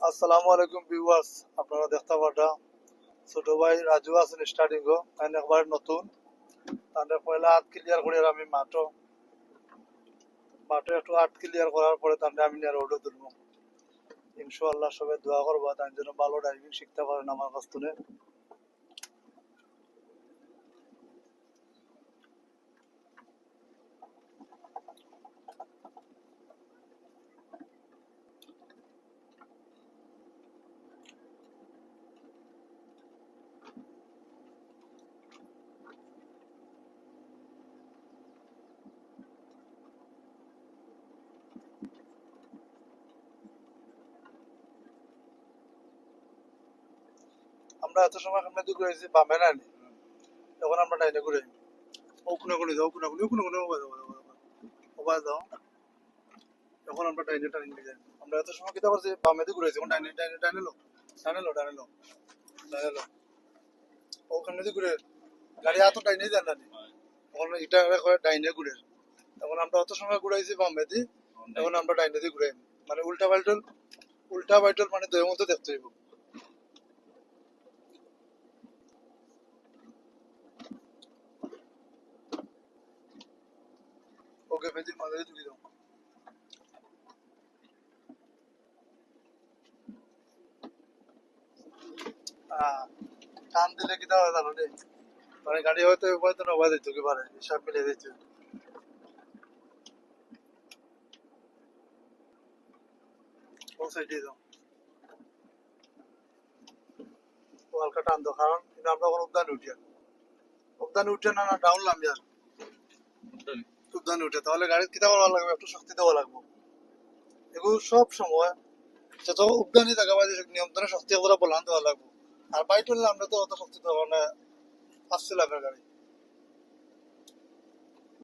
আসসালামু আলাইকুম ভিউয়ার্স, আপনারা দেখতে পাটা ছোট ভাই রাজু আছেন স্টার্টিং গো আমি একবার নতুন তাদের পয়লা আর্ট ক্লিয়ার করে আমি মাঠে একটু আর্ট ক্লিয়ার করার পরে তাদের আমি নিয়ে রোডে তুলবো। ইনশাআল্লাহ সবাই দোয়া করবা তাই যেন ভালো ড্রাইভিং শিখতে পারেন আমার কাছ থেকে। আমরা এত সময় সামনে দিকে ঘুরেছি বামে নাইনি, এখন আমরা ডাইনে ঘুরে ওখানে কোনে যাও ওখানে কোনে ওখানে কোনে ওবায় যাও এখন আমরা ডাইনে টাইনে যাই। আমরা এত সময় কিতা করছি বামে দিকে ঘুরেছি, এখন ডাইনে ডাইনে ডাইনে লো ডাইনে লো ডাইনে লো ডাইনে লো ওখানে দিকে ঘুরে গাড়ি এত ডাইনে যান না এখন এটা ডাইনে ঘুরে। এখন আমরা অত সময় ঘুরাইছি বামে দি, এখন আমরা ডাইনে দিয়ে ঘুরাই মানে উল্টা পাল্টল মানে দুই মতো দেখতে হইব। ওকে মেজির মাঝে তুলি দাও। টান দিলে কিতা হয় জানো রে, মানে গাড়ি হয়তো হয়তো নবা দিত কি পারে সব মিলে দিত। ও সাইডে দাও, ও হালকা টান দাও, কারণ কিন্তু আমরা কোনো উদ্যানে উঠে না না ডাউন নামি আর উদ্যানে উঠে তাহলে গাড়ি কিতা করা লাগবে, একটু শক্তি দেওয়া লাগবে। এগুলো সব সময় যত উদ্যানে জায়গা বাজে নিয়ন্ত্রণে শক্তি করে বলান দেওয়া লাগবে। আর বাইক হলে আমরা তো অত শক্তি দেওয়া না আসছে লাভের গাড়ি।